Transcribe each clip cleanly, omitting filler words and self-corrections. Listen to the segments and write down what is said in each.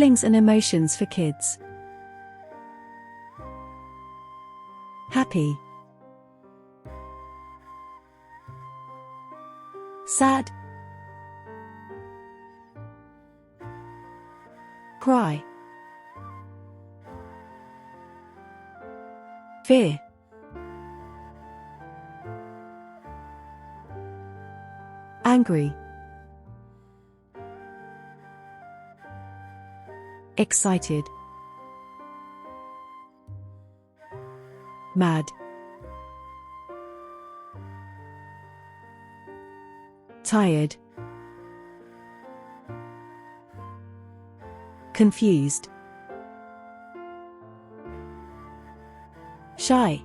Feelings and emotions for kids. Happy, sad, cry, fear, angry, excited, mad, tired, confused, shy,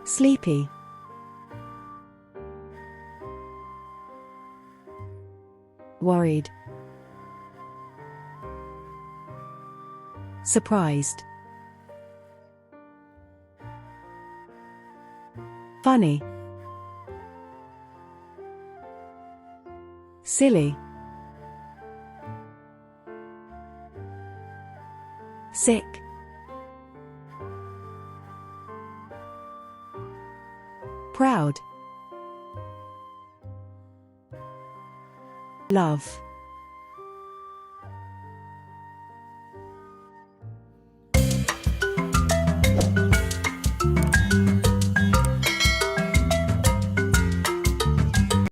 sleepy, worried, surprised, funny, silly, sick, proud, love.